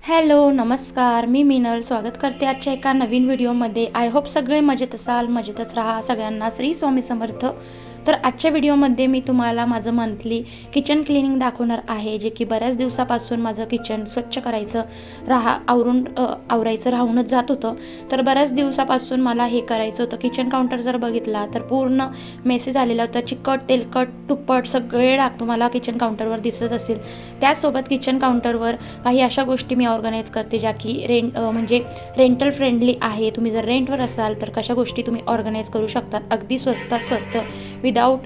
Hello, नमस्कार. मी मीनल स्वागत करते आजच्या एका नवीन व्हिडिओमध्ये. आय होप सगळे मजेत असाल, मजेतच राहा. सगळ्यांना श्री स्वामी समर्थ. तर आजच्या व्हिडिओमध्ये मी तुम्हाला माझं मंथली किचन क्लिनिंग दाखवणार आहे, जे की बऱ्याच दिवसापासून माझं किचन स्वच्छ करायचं आवरायचं राहूनच जात होतं. तर बऱ्याच दिवसापासून मला हे करायचं होतं. किचन काउंटर जर बघितला तर पूर्ण मेसेज आलेला होता. चिकट, तेलकट, तुप्पट सगळे डाग तुम्हाला किचन काउंटरवर दिसत असतील. त्याचसोबत किचन काउंटरवर काही अशा गोष्टी मी ऑर्गनाईज करते ज्या की म्हणजे रेंटल फ्रेंडली आहे. तुम्ही जर रेंटवर असाल तर कशा गोष्टी तुम्ही ऑर्गनाईज करू शकतात अगदी स्वस्तात स्वस्त, विदाऊट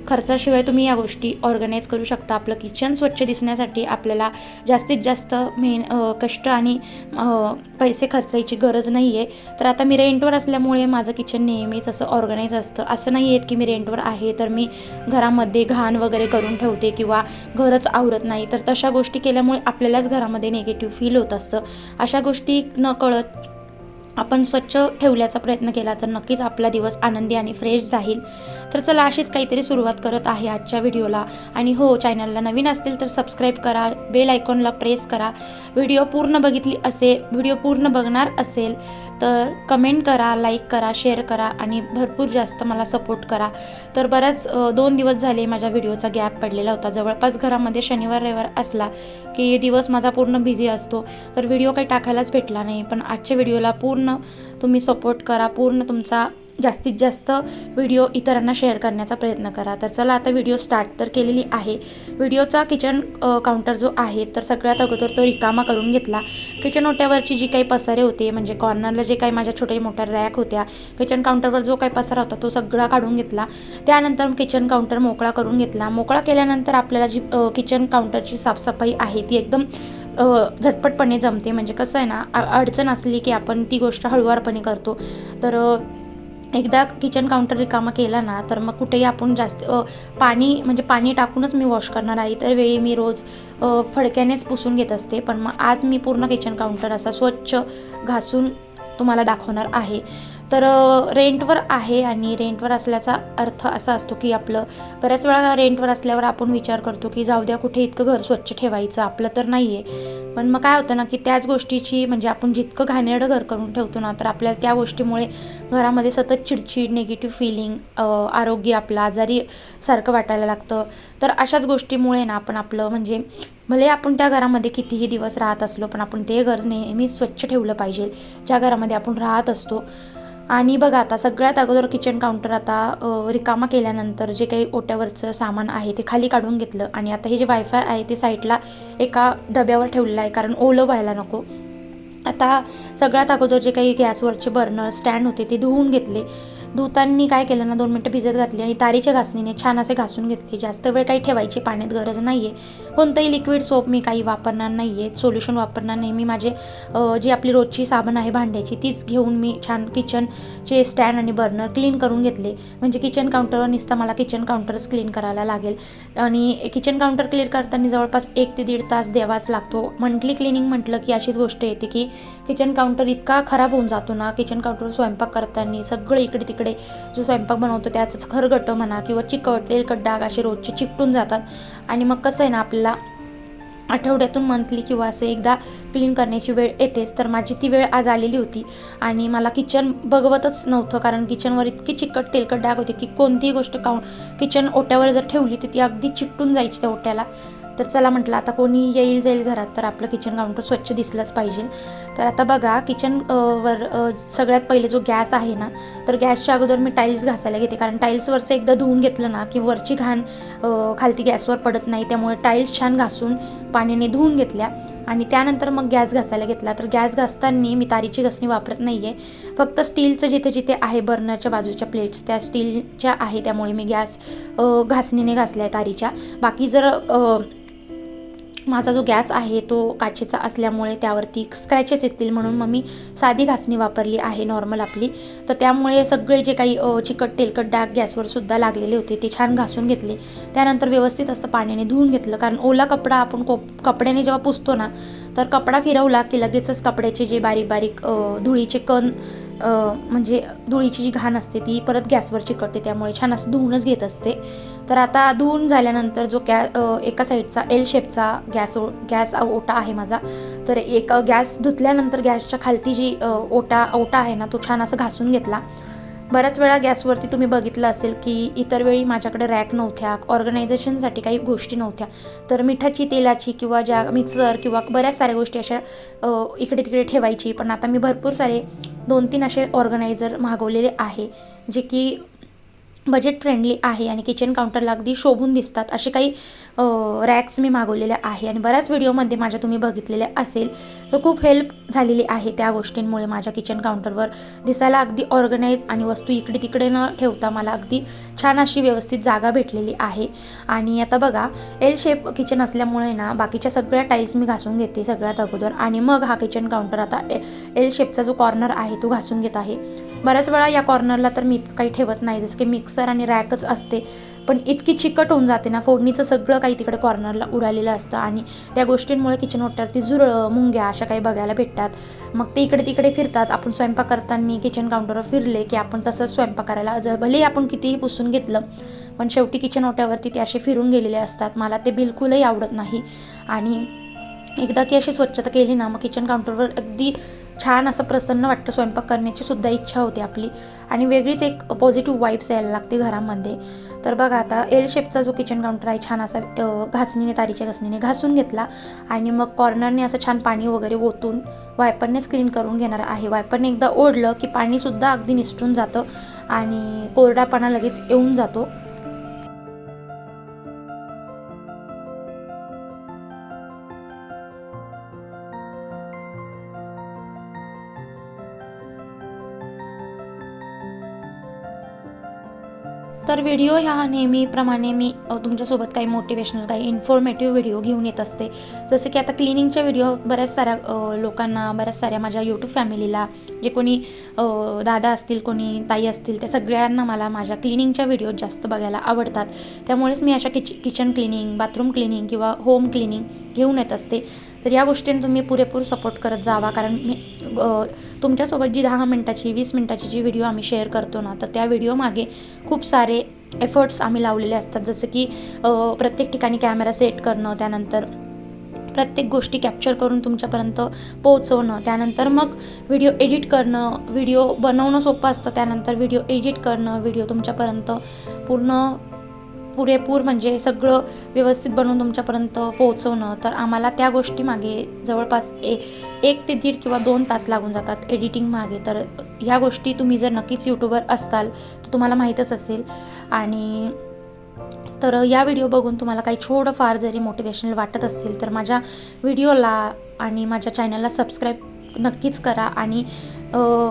खर्चाशिवाय तुम्ही या गोष्टी ऑर्गनाईज करू शकता. आपलं किचन स्वच्छ दिसण्यासाठी आपल्याला जास्तीत जास्त कष्ट आणि पैसे खर्चायची गरज नाही आहे. तर आता मी रेंटवर असल्यामुळे माझं किचन नेहमीच असं ऑर्गनाईज असतं. असं नाही आहेत की मी रेंटवर आहे तर मी घरामध्ये घाण वगैरे करून ठेवते किंवा घरच आवरत नाही. तर तशा गोष्टी केल्यामुळे आपल्यालाच घरामध्ये निगेटिव्ह फील होत असतं. अशा गोष्टी न कळत आपण स्वच्छ ठेवण्याचा प्रयत्न केला तर नक्कीच आपला दिवस आनंदी आणि फ्रेश जाईल. तर चला, अशीच काहीतरी सुरुवात करत आहे आजच्या व्हिडिओला. आणि हो, चॅनलला नवीन असतील तर सबस्क्राईब करा, बेल आयकॉनला प्रेस करा. व्हिडिओ पूर्ण बघणार असेल तर कमेंट करा, लाईक करा, शेअर करा आणि भरपूर जास्त मला सपोर्ट करा. तर बऱ्याच 2 दिवस झाले माझ्या व्हिडिओचा गॅप पडलेला होता. जवळपास घरामध्ये शनिवार रविवार असला की दिवस माझा पूर्ण बिझी असतो, तर व्हिडिओ काही टाकायलाच भेटला नाही. पण आजच्या व्हिडिओला पूर्ण तुम्ही सपोर्ट करा, पूर्ण तुमचा जास्तीत जास्त व्हिडिओ इतरांना शेअर करण्याचा प्रयत्न करा. तर चला, आता व्हिडिओ स्टार्ट तर केलेली आहे. व्हिडिओचा किचन काउंटर जो आहे तर सगळ्यात अगोदर तो रिकामा करून घेतला. किचन ओट्यावरची जी काही पसारे होते, म्हणजे कॉर्नरला जे काही माझ्या छोट्या मोठ्या रॅक होत्या, किचन काउंटरवर जो काही पसारा होता तो सगळा काढून घेतला. त्यानंतर किचन काउंटर मोकळा करून घेतला. मोकळा केल्यानंतर आपल्याला जी किचन काउंटरची साफसफाई आहे ती एकदम झटपटपणे जमते. म्हणजे कसं आहे ना, अडचण असली की आपण ती गोष्ट हळूवारपणे करतो. तर एकदा किचन काउंटर रिकामा केला ना तर मग कुठेही आपण जास्त पाणी टाकूनच मी वॉश करणार आहे. तर वेळी मी रोज फडक्यानेच पुसून घेत असते. पण मग आज मी पूर्ण किचन काउंटर असा स्वच्छ घासून तुम्हाला दाखवणार आहे. तर रेंटवर आहे आणि रेंटवर असल्याचा अर्थ असा असतो की आपलं बऱ्याच वेळा रेंटवर असल्यावर आपण विचार करतो की जाऊ द्या, कुठे इतकं घर स्वच्छ ठेवायचं, आपलं तर नाही आहे. पण मग काय होतं ना की त्याच गोष्टीची म्हणजे आपण जितकं घाणेरडं घर करून ठेवतो ना तर आपल्याला त्या गोष्टीमुळे घरामध्ये सतत चिडचिड, निगेटिव्ह फिलिंग, आरोग्य आपलं आजारी सारखं वाटायला लागतं. तर अशाच गोष्टीमुळे ना आपण आपलं म्हणजे भले आपण त्या घरामध्ये कितीही दिवस राहत असलो पण आपण ते घर नेहमी स्वच्छ ठेवलं पाहिजे ज्या घरामध्ये आपण राहत असतो. आणि बघा, आता सगळ्यात अगोदर किचन काउंटर आता रिकामा केल्यानंतर जे काही ओट्यावरचं सामान आहे ते खाली काढून घेतलं. आणि आता हे जे वायफाय आहे ते साईडला एका डब्यावर ठेवलेलं आहे, कारण ओलं व्हायला नको. आता सगळ्यात अगोदर जे काही गॅसवरचे बर्नर स्टँड होते ते धुवून घेतले. धुताना काय केलं ना, 2 मिनटं भिजत घातली आणि तारीच्या घासणीने छान असे घासून घेतले. जास्त वेळ काही ठेवायची पाण्यात गरज नाही आहे. कोणतंही लिक्विड सोप मी काही वापरणार नाही आहे, सोल्युशन वापरणार नाही. मी माझे जी आपली रोजची साबण आहे भांड्याची तीच घेऊन मी छान किचनचे स्टँड आणि बर्नर क्लीन करून घेतले. म्हणजे किचन काउंटरवर नुसतं मला किचन काउंटरच क्लीन करायला लागेल. आणि किचन काउंटर क्लीन करताना जवळपास 1 ते 1.5 तास द्यावाच लागतो. मंथली क्लिनिंग म्हटलं की अशीच गोष्ट येते की किचन काउंटर इतका खराब होऊन जातो ना. किचन काउंटरवर स्वयंपाक करताना सगळे इकडे तिकडे जो स्वयंपाक बनवतो त्याचं खरगटं म्हणा किंवा चिकट, तेलकट डाग असे रोजचे चिकटून जातात. आणि मग कसं आहे ना, आपल्याला आठवड्यातून मंथली किंवा असं एकदा क्लीन करण्याची वेळ येतेच. तर माझी ती वेळ आज आलेली होती आणि मला किचन बघवतच नव्हतं, कारण किचनवर इतकी चिकट तेलकट डाग होते की कोणतीही गोष्ट किचन ओट्यावर जर ठेवली तर ती अगदी चिकटून जायची त्या ओट्याला. तर चला म्हटलं, आता कोणी येईल जाईल घरात तर आपलं किचन काउंटर स्वच्छ दिसलंच पाहिजे. तर आता बघा, वर सगळ्यात पहिले जो गॅस आहे ना, तर गॅसच्या अगोदर मी टाईल्स घासायला घेते, कारण टाईल्सवरचं एकदा धुवून घेतलं ना की वरची घाण खालती गॅसवर पडत नाही. त्यामुळे टाईल्स छान घासून पाण्याने धुवून घेतल्या आणि त्यानंतर मग गॅस घासायला घेतला. तर गॅस घासताना मी तारीची घासणी वापरत नाही आहे. फक्त स्टीलचं जिथे जिथे आहे बर्नरच्या बाजूच्या प्लेट्स त्या स्टीलच्या आहे, त्यामुळे मी गॅस घासणीने घासल्या आहे तारीच्या. बाकी जर माझा जो गॅस आहे तो काचेचा असल्यामुळे त्यावरती स्क्रॅचेस येतील, म्हणून मग मी साधी घासणी वापरली आहे, नॉर्मल आपली. तर त्यामुळे सगळे जे काही चिकट तेलकट डाग गॅसवर सुद्धा लागलेले होते ते छान घासून घेतले. त्यानंतर व्यवस्थित असं पाण्याने धुवून घेतलं, कारण ओला कपडा आपण कपड्याने जेव्हा पुसतो ना तर कपडा फिरवला की लगेचच कपड्याचे जे बारीक बारीक धुळीचे कण म्हणजे धुळीची जी घाण असते ती परत गॅसवर चिकटते, त्यामुळे छान असं धुवूनच घेत असते. तर आता धुवून झाल्यानंतर जो एका साईडचा एल शेपचा गॅस ओटा आहे माझा, तर एक गॅस धुतल्यानंतर गॅसच्या खालती जी ओटा आहे ना, तो छान असं घासून घेतला. बऱ्याच वेळा गॅसवरती तुम्ही बघितलं असेल की इतर वेळी माझ्याकडे रॅक नव्हत्या, ऑर्गनायझेशनसाठी काही गोष्टी नव्हत्या, तर मिठाची, तेलाची किंवा ज्या मिक्सर किंवा बऱ्याच साऱ्या गोष्टी अशा इकडे तिकडे ठेवायची. पण आता मी भरपूर सारे 2-3 असे ऑर्गनायझर मागवलेले आहे, जे की बजेट फ्रेंडली आहे आणि किचन काउंटरला अगदी शोभून दिसतात असे काही रॅक्स मी मागवलेले आहे. आणि बऱ्याच व्हिडिओमध्ये माझ्या तुम्ही बघितलेले असेल, तर खूप हेल्प झालेली आहे त्या गोष्टींमुळे. माझ्या किचन काउंटरवर दिसायला अगदी ऑर्गनाईज आणि वस्तू इकडे तिकडे न ठेवता मला अगदी छान अशी व्यवस्थित जागा भेटलेली आहे. आणि आता बघा, एल शेप किचन असल्यामुळे ना बाकीच्या सगळ्या टाईल्स मी घासून घेते सगळ्यात अगोदर, आणि मग हा किचन काउंटर आता एल शेपचा जो कॉर्नर आहे तो घासून घेत आहे. बऱ्याच वेळा या कॉर्नरला तर मी काही ठेवत नाही, जसं की मिक्सर आणि रॅकच असते, पण इतकी चिकट होऊन जाते ना, फोडणीचं सगळं काही तिकडे कॉर्नरला उडालेलं असतं आणि त्या गोष्टींमुळे किचन ओट्यावरती झुरळं, मुंग्या अशा काही बघायला भेटतात. मग ते इकडे तिकडे फिरतात. आपण स्वयंपाक करताना किचन काउंटरवर फिरले की आपण तसंच स्वयंपाक करायला भलेही आपण कितीही पुसून घेतलं, पण शेवटी किचन ओट्यावरती ते असे फिरून गेलेले असतात. मला ते बिलकुलही आवडत नाही. आणि एकदा की अशी स्वच्छता केली ना, मग किचन काउंटरवर अगदी छान असं प्रसन्न वाटतं, स्वयंपाक करण्याची सुद्धा इच्छा होते आपली, आणि वेगळीच एक पॉझिटिव्ह वाईब्स यायला लागते घरामध्ये. तर बघा, आता एल शेपचा जो किचन काउंटर आहे छान असा तारीच्या घासणीने घासून घेतला, आणि मग कॉर्नरने असं छान पाणी वगैरे ओतून वायपरनेच क्लीन करून घेणार आहे. वायपरने एकदा ओढलं की पाणीसुद्धा अगदी निसटून जातं आणि कोरडापणा लगेच येऊन जातो. तर व्हिडिओ ह्या नेहमीप्रमाणे मी तुमच्यासोबत काही मोटिवेशनल, काही इन्फॉर्मेटिव्ह व्हिडिओ घेऊन येत असते. जसं की आता क्लिनिंगच्या व्हिडिओ बऱ्याच साऱ्या लोकांना, बऱ्याच साऱ्या माझ्या यूट्यूब फॅमिलीला, जे कोणी दादा असतील, कोणी ताई असतील, त्या सगळ्यांना मला माझ्या क्लिनिंगच्या व्हिडिओ जास्त बघायला आवडतात. त्यामुळेच मी अशा किचन क्लिनिंग, बाथरूम क्लिनिंग किंवा होम क्लिनिंग घेऊन येत असते. तर या गोष्टींना तुम्ही पुरेपूर सपोर्ट करत जावा, कारण मी तुमच्यासोबत जी 10 मिनटाची, 20 मिनटाची जी व्हिडिओ आम्ही शेअर करतो ना, तर त्या व्हिडिओमागे खूप सारे एफर्ट्स आम्ही लावलेले असतात. जसं की प्रत्येक ठिकाणी कॅमेरा सेट करणं, त्यानंतर प्रत्येक गोष्टी कॅप्चर करून तुमच्यापर्यंत पोहोचवणं, त्यानंतर मग व्हिडिओ एडिट करणं. व्हिडिओ बनवणं सोपं असतं, त्यानंतर व्हिडिओ एडिट करणं, व्हिडिओ तुमच्यापर्यंत पुरेपूर म्हणजे सगळं व्यवस्थित बनवून तुमच्यापर्यंत पोहोचवणं. तर आम्हाला त्या गोष्टीमागे जवळपास 1 ते 1.5 किंवा 2 तास लागून जातात एडिटिंग मागे. तर ह्या गोष्टी तुम्ही जर नक्कीच यूट्यूबर असाल तर तुम्हाला माहीतच असेल. आणि तर या व्हिडिओ बघून तुम्हाला काही थोडंफार जरी मोटिवेशनल वाटत असेल तर माझ्या व्हिडिओला आणि माझ्या चॅनलला सबस्क्राईब नक्कीच करा. आणि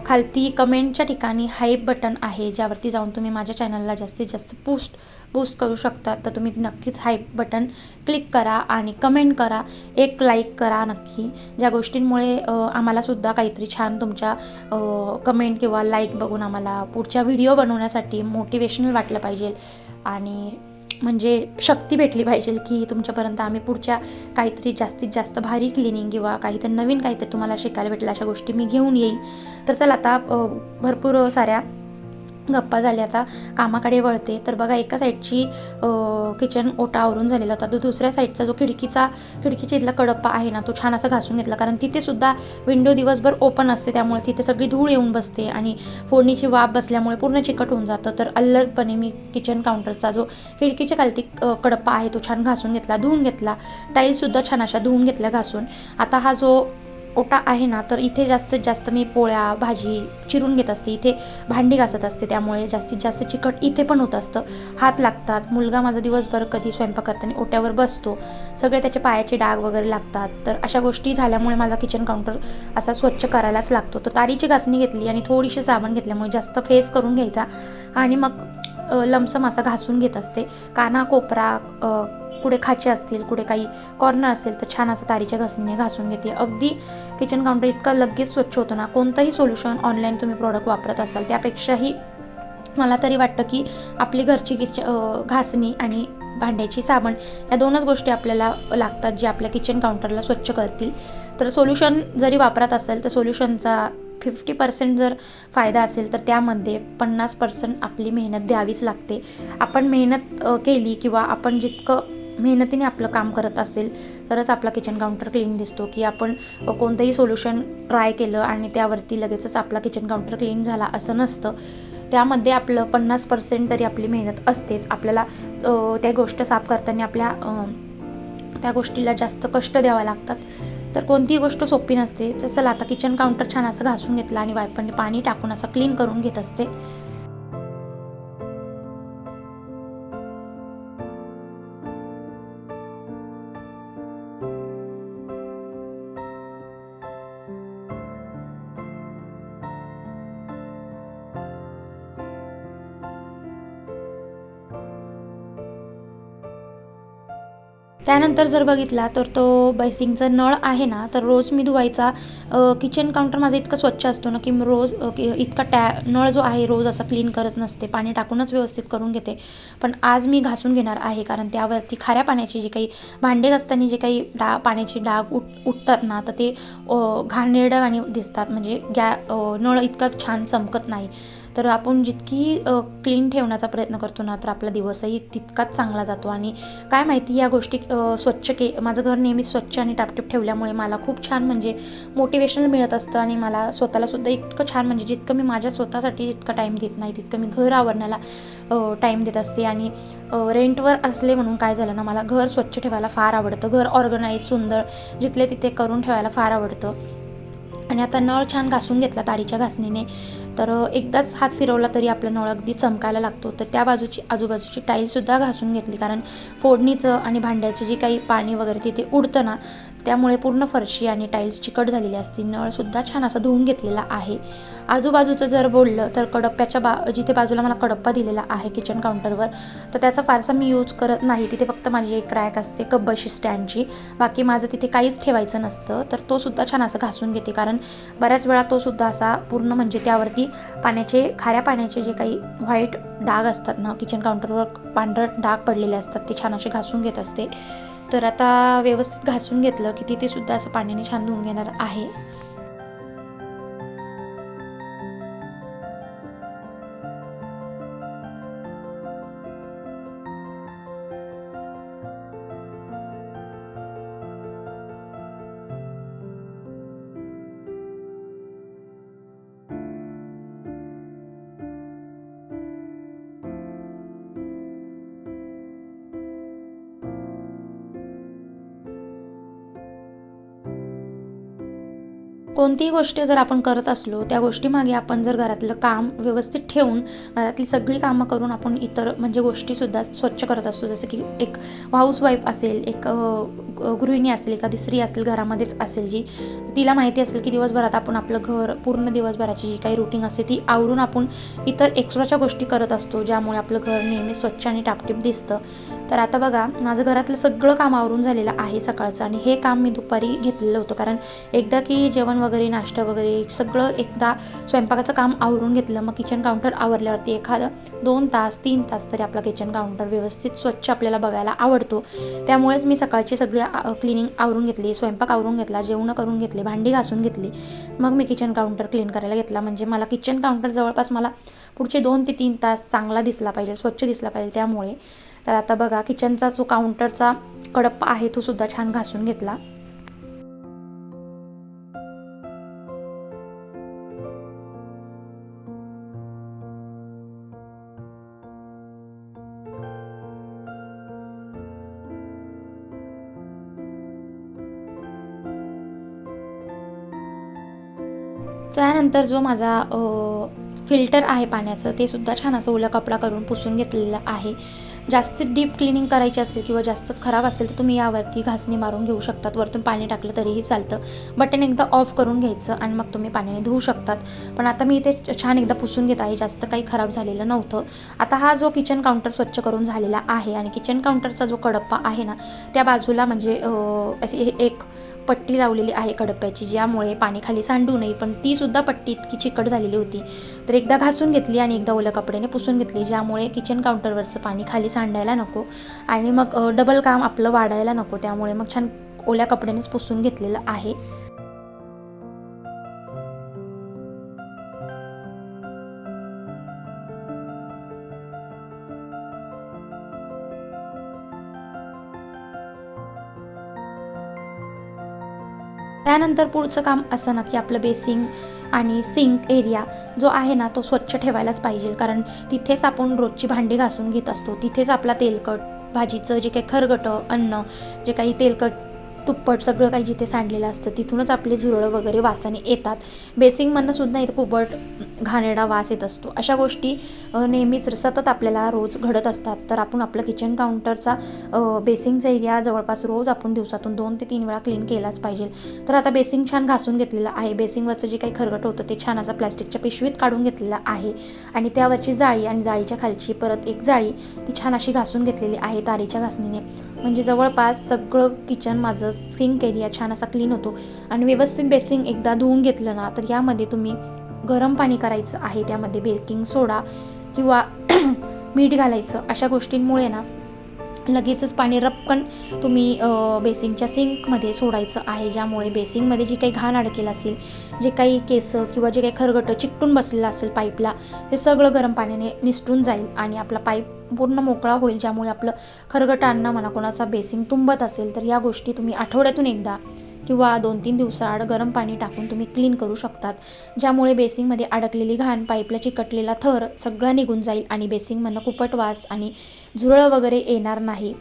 खालती कमेंटच्या ठिकाणी हाईप बटन आहे, ज्यावरती जाऊन तुम्ही माझ्या चॅनलला जास्तीत जास्त बूस्ट करू शकता. तर तुम्ही नक्कीच हाईप बटन क्लिक करा आणि कमेंट करा, एक लाईक करा नक्की, ज्या गोष्टींमुळे आम्हालासुद्धा काहीतरी छान तुमच्या कमेंट किंवा लाईक बघून आम्हाला पुढच्या व्हिडिओ बनवण्यासाठी मोटिवेशनल वाटलं पाहिजे, आणि म्हणजे शक्ती भेटली पाहिजे की तुमच्यापर्यंत आम्ही पुढच्या काहीतरी जास्तीत जास्त भारी क्लिनिंग किंवा काहीतरी नवीन काहीतरी तुम्हाला शिकायला भेटलं अशा गोष्टी मी घेऊन येईल. तर चला, आता भरपूर साऱ्या गप्पा झाल्या, आता कामाकडे वळते. तर बघा, एका साईडची किचन ओटा आवरून झालेला होता, तो दुसऱ्या साईडचा जो खिडकीच्या इथला कडप्पा आहे ना, तो छान असा घासून घेतला, कारण तिथे सुद्धा विंडो दिवसभर ओपन असते, त्यामुळे तिथे सगळी धूळ येऊन बसते आणि फोडणीची वाफ बसल्यामुळे पूर्ण चिकट होऊन जातं. तर अल्लडपणे मी किचन काउंटरचा जो खिडकीच्या खालती कडप्पा आहे तो छान घासून घेतला, धुवून घेतला. टाईल्ससुद्धा छान अशा धुवून घेतल्या घासून. आता हा जो ओटा आहे ना, तर इथे जास्तीत जास्त मी पोळ्या, भाजी चिरून घेत असते, इथे भांडी घासत असते, त्यामुळे जास्तीत जास्त चिकट इथे पण होत असतं, हात लागतात. मुलगा माझा दिवसभर कधी स्वयंपाक करताना ओट्यावर बसतो, सगळे त्याचे पायाचे डाग वगैरे लागतात. तर अशा गोष्टी झाल्यामुळे माझा किचन काउंटर असा स्वच्छ करायलाच लागतो. तर तारीची घासणी घेतली आणि थोडीशी साबण घेतल्यामुळे जास्त फेस करून घ्यायचा, आणि मग लमसम असा घासून घेत असते. काना कोपरा, कुठे खाचे असतील, कुठे काही कॉर्नर असेल तर छान असं तारीच्या घासणीने घासून घेते. अगदी किचन काउंटर इतका लगेच स्वच्छ होतो ना, कोणतंही सोल्युशन ऑनलाईन तुम्ही प्रोडक्ट वापरत असाल त्यापेक्षाही मला तरी वाटतं की आपली घरची घासणी आणि भांड्याची साबण या 2च गोष्टी आपल्याला लागतात, जे आपल्या किचन काउंटरला स्वच्छ करतील. तर सोल्युशन जरी वापरत असेल तर सोल्युशनचा 50% जर फायदा असेल तर त्यामध्ये 50% आपली मेहनत द्यावीच लागते. आपण मेहनत केली किंवा आपण जितकं मेहनतीने आपलं काम करत असेल तरच आपला किचन काउंटर क्लीन दिसतो, की आपण कोणतंही सोल्युशन ट्राय केलं आणि त्यावरती लगेचच आपला किचन काउंटर क्लीन झाला असं नसतं. त्यामध्ये आपलं 50% तरी आपली मेहनत असतेच. आपल्याला त्या गोष्ट साफ करताना त्या गोष्टीला जास्त कष्ट द्यावं लागतात. तर कोणतीही गोष्ट सोपी नसते. तर चला आता किचन काउंटर छान असं घासून घेतलं आणि वायपरने पाणी टाकून असं क्लीन करून घेत असते. त्यानंतर जर बघितला तर तो बेसिंगचा नळ आहे ना, तर रोज मी धुवायचा. किचन काउंटर माझं इतकं स्वच्छ असतो ना, की मी रोज इतका नळ जो आहे रोज असा क्लीन करत नसते. पाणी टाकूनच व्यवस्थित करून घेते. पण आज मी घासून घेणार आहे, कारण त्यावरती खाऱ्या पाण्याची जी काही भांडे घासताना जे काही पाण्याचे डाग उठतात ना, तर ते घाणेरडं आणि दिसतात. म्हणजे नळ इतका छान चमकत नाही. तर आपण जितकी क्लीन ठेवण्याचा प्रयत्न करतो ना, तर आपला दिवसही तितकाच चांगला जातो. आणि काय माहिती या गोष्टी माझं घर नेहमीच स्वच्छ आणि टापटीप ठेवल्यामुळे मला खूप छान म्हणजे मोटिवेशन मिळत असतं. आणि मला स्वतःलासुद्धा इतकं छान म्हणजे जितकं मी माझ्या स्वतःसाठी जितका टाईम देत नाही, तितकं मी घर आवरण्याला टाईम देत असते. आणि रेंटवर असले म्हणून काय झालं ना, मला घर स्वच्छ ठेवायला फार आवडतं. घर ऑर्गनाईज सुंदर जिथले तिथे करून ठेवायला फार आवडतं. आणि आता नळ छान घासून घेतला तारीच्या घासणीने, तर एकदाच हात फिरवला तरी आपला नळ अगदी चमकायला लागतो. तर त्या बाजूची आजूबाजूची टाईलसुद्धा घासून घेतली, कारण फोडणीचं आणि भांड्याचे जे काही पाणी वगैरे तिथे उडतं ना, त्यामुळे पूर्ण फरशी आणि टाईल्स चिकट झालेली असते. नळसुद्धा छान असा धुवून घेतलेला आहे. आजूबाजूचं जर बोललं तर कडप्प्याच्या जिथे बाजूला मला कडप्पा दिलेला आहे किचन काउंटरवर, तर त्याचा फारसा मी यूज करत नाही. तिथे फक्त माझी एक रॅक असते कब्बशी स्टँडची, बाकी माझं तिथे काहीच ठेवायचं नसतं. तर तो सुद्धा छान असा घासून घेते, कारण बऱ्याच वेळा तो सुद्धा असा पूर्ण म्हणजे त्यावरती खाऱ्या पाण्याचे जे काही व्हाईट डाग असतात ना, किचन काउंटरवर पांढरट डाग पडलेले असतात, ते छान असे घासून घेत असते. तर आता व्यवस्थित घासून घेतलं की तिथे सुद्धा असं पाण्याने छान धुवून घेणार आहे. कोणतीही गोष्ट जर आपण करत असलो, त्या गोष्टीमागे आपण जर घरातलं काम व्यवस्थित ठेवून, घरातली सगळी कामं करून आपण इतर म्हणजे गोष्टीसुद्धा स्वच्छ करत असतो. जसं की एक हाऊसवाईफ असेल, एक गृहिणी असेल, एखादी स्त्री असेल, घरामध्येच असेल जी, तिला माहिती असेल की दिवसभरात आपण आपलं घर पूर्ण दिवसभराची जी काही रुटीन असते ती आवरून आपण इतर एक्स्ट्राच्या गोष्टी करत असतो, ज्यामुळे आपलं घर नेहमी स्वच्छ आणि टापटीप दिसतं. तर आता बघा, माझं घरातलं सगळं काम आवरून झालेलं आहे सकाळचं, आणि हे काम मी दुपारी घेतलेलं होतं. कारण एकदा की जेवण वगैरे, नाश्ता वगैरे सगळं एकदा स्वयंपाकाचं काम आवरून घेतलं, मग किचन काउंटर आवरल्यावरती एखादं 2 तास 3 तास तरी आपला किचन काउंटर व्यवस्थित स्वच्छ आपल्याला बघायला आवडतो. त्यामुळेच मी सकाळची सगळी क्लिनिंग आवरून घेतली, स्वयंपाक आवरून घेतला, जेवणं करून घेतले, भांडी घासून घेतली, मग मी किचन काउंटर क्लीन करायला घेतला. म्हणजे मला किचन काउंटर जवळपास मला पुढचे 2 ते 3 तास चांगला दिसला पाहिजे, स्वच्छ दिसला पाहिजे त्यामुळे. तर आता बघा, किचनचा जो काउंटरचा कडप्पा आहे तो सुद्धा छान घासून घेतला. त्यानंतर जो माझा फिल्टर आहे पाण्याचं, ते सुद्धा छान असं ओला कपडा करून पुसून घेतलेलं आहे. जास्त डीप क्लिनिंग करायची असेल किंवा जास्तच खराब असेल तर तुम्ही यावरती घासणी मारून घेऊ शकतात. वरतून पाणी टाकलं तरीही चालतं. बटन एकदा ऑफ करून घ्यायचं आणि मग तुम्ही पाण्याने धुवू शकतात. पण आता मी ते छान एकदा पुसून घेत आहे, जास्त काही खराब झालेलं नव्हतं. आता हा जो किचन काउंटर स्वच्छ करून झालेला आहे, आणि किचन काउंटरचा जो कडप्पा आहे ना, त्या बाजूला म्हणजे अशी एक पट्टी लावलेली आहे कडप्प्याची, ज्यामुळे पाणी खाली सांडू नये. पण ती सुद्धा पट्टी इतकी चिकट झालेली होती, तर एकदा घासून घेतली आणि एकदा ओल्या कपड्याने पुसून घेतली, ज्यामुळे किचन काउंटरवरचं पाणी खाली सांडायला नको आणि मग डबल काम आपलं वाढायला नको. त्यामुळे मग छान ओल्या कपड्यानेच पुसून घेतलेलं आहे. त्यानंतर पुढचं काम असं ना की आपलं बेसिंग आणि सिंक एरिया जो आहे ना तो स्वच्छ ठेवायलाच पाहिजे, कारण तिथेच आपण रोजची भांडी घासून घेत असतो. तिथेच आपला तेलकट भाजीचं जे काही खरगटं अन्न, जे काही तेलकट तुप्पट सगळं काही जिथे सांडलेलं असतं तिथूनच आपले झुरळं वगैरे वासाने येतात. बेसिंगमधनं सुद्धा इथं कुबट घाणेरडा वास येत असतो. अशा गोष्टी नेहमीच सतत आपल्याला रोज घडत असतात. तर आपण आपलं किचन काउंटरचा बेसिंगचा एरिया जवळपास रोज आपण दिवसातून 2 ते 3 वेळा क्लीन केलाच पाहिजे. तर आता बेसिंग छान घासून घेतलेलं आहे. बेसिंगवरचं जे काही खरगट होतं ते छान असं प्लॅस्टिकच्या पिशवीत काढून घेतलेलं आहे आणि त्यावरची जाळी आणि जाळीच्या खालची परत एक जाळी ती छान अशी घासून घेतलेली आहे तारेच्या घासणीने. म्हणजे जवळपास सगळं किचन माझं सिंक एरिया छान असा क्लीन होतो. आणि व्यवस्थित बेसिंग एकदा धुवून घेतलं ना तर यामध्ये तुम्ही गरम पाणी करायचं आहे. त्यामध्ये बेकिंग सोडा किंवा मीठ घालायचं. अशा गोष्टींमुळे ना लगेचच पाणी रपकन तुम्ही बेसिंगच्या सिंकमध्ये सोडायचं आहे, ज्यामुळे बेसिंगमध्ये जी काही घाण अडकेल असेल, जे काही केस किंवा जे काही खरगटं चिकटून बसलेलं असेल पाईपला, ते सगळं गरम पाण्याने निसटून जाईल आणि आपला पाईप पूर्ण मोकळा होईल, ज्यामुळे आपलं खरगटांना म्हणा कोणाचा बेसिंग तुंबत असेल तर या गोष्टी तुम्ही आठवड्यातून एकदा किंवा 2-3 दिवसाआड गरम पाणी टाकून तुम्ही क्लीन करू शकतात, ज्यामुळे बेसिंगमध्ये अडकलेली घाण, पाईपला चिकटलेला थर सगळा निघून जाईल आणि बेसिंगमधनं कुपट वास आणि झुरळं वगैरे येणार नाही.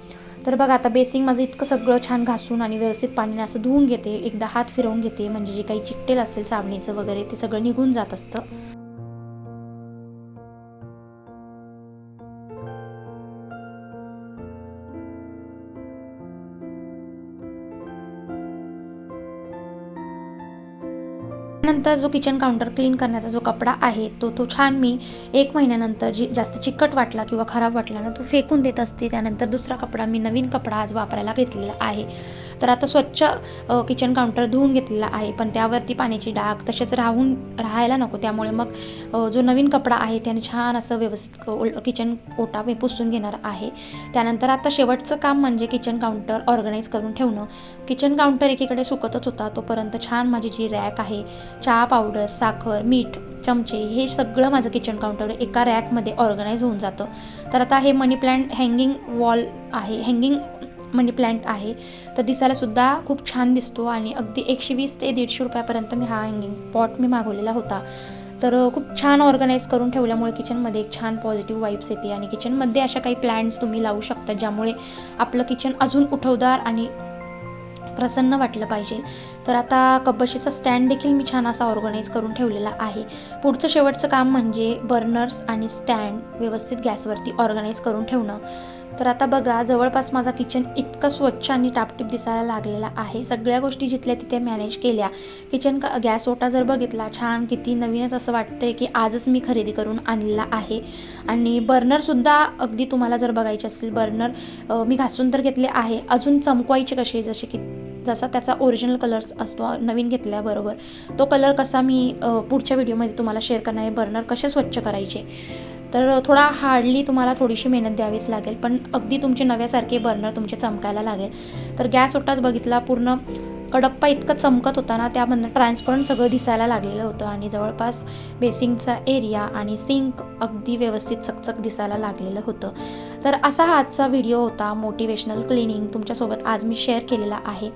तर बघा आता बेसिंग माझं इतकं सगळं छान घासून आणि व्यवस्थित पाण्याने असं धुवून घेते. एकदा हात फिरवून घेते, म्हणजे जे काही चिकटेल असेल साबणीचं वगैरे ते सगळं निघून जात असतं. नंतर जो किचन काउंटर क्लीन करण्याचा जो कपडा आहे तो छान मी 1 महिन्यानंतर जास्त चिकट वाटला किंवा खराब वाटला ना तो फेकून देत असते. त्यानंतर दुसरा कपडा मी नवीन कपडा आज वापरायला घेतलेला आहे. तर आता स्वच्छ किचन काउंटर धुवून घेतलेला आहे, पण त्यावरती पाण्याची डाग तसेच राहायला नको. त्यामुळे मग जो नवीन कपडा आहे त्याने छान असं व्यवस्थित किचन ओटा मी पुसून घेणार आहे. त्यानंतर आता शेवटचं काम म्हणजे किचन काउंटर ऑर्गनाईज करून ठेवणं. किचन काउंटर एकीकडे सुकतच होता तोपर्यंत छान माझी जी रॅक आहे, चहा पावडर, साखर, मीठ, चमचे हे सगळं माझं किचन काउंटर एका रॅकमध्ये ऑर्गनाईज होऊन जातं. तर आता हे मनी प्लांट हँगिंग वॉल आहे, हँगिंग मनी प्लांट आहे, तर दिसायला सुद्धा खूप छान दिसतो आणि अगदी 120 ते 150 रुपयापर्यंत मी हा हँगिंग पॉट मी मागवलेला होता. तर खूप छान ऑर्गनाईज करून ठेवल्यामुळे किचनमध्ये एक छान पॉझिटिव्ह वाईब्स येते आणि किचनमध्ये अशा काही प्लांट्स तुम्ही लावू शकता, ज्यामुळे आपलं किचन अजून उठवदार आणि प्रसन्न वाटलं पाहिजे. तर आता कपबशीचा स्टँड देखील मी छान असा ऑर्गनाईज करून ठेवलेला आहे. पुढचं शेवटचं काम म्हणजे बर्नर्स आणि स्टँड व्यवस्थित गॅसवरती ऑर्गनाईज करून ठेवणं. तर आता बघा जवळपास माझा किचन इतका स्वच्छ आणि टापटीप दिसायला लागलेला आहे. सगळ्या गोष्टी जिथल्या तिथे मॅनेज केल्या. गॅस ओटा जर बघितला छान किती नवीनच असं वाटतंय की आजच मी खरेदी करून आणलेला आहे. आणि बर्नरसुद्धा अगदी तुम्हाला जर बघायचे असेल, बर्नर मी घासून तर घेतले आहे, अजून चमकवायचे कसे, जसा त्याचा ओरिजिनल कलर्स असतो नवीन घेतल्याबरोबर, तो कलर कसा मी पुढच्या व्हिडिओमध्ये तुम्हाला शेअर करणार आहे. बर्नर कसे स्वच्छ करायचे, तर थोडा हार्डली तुम्हाला थोडीशी मेहनत द्यावीच लागेल, पण अगदी तुमचे नव्यासारखे बर्नर तुमचे चमकायला लागेल. तर गॅस ओटाच बघितला पूर्ण कडप्पा इतकं चमकत होता ना, त्यामधनं ट्रान्सपरंट सगळं दिसायला लागलेलं होतं आणि जवळपास बेसिंगचा एरिया आणि सिंक अगदी व्यवस्थित चकचक दिसायला लागलेलं होतं. तर असा हा आजचा व्हिडिओ होता, मोटिवेशनल क्लिनिंग तुमच्यासोबत आज मी शेअर केलेला आहे.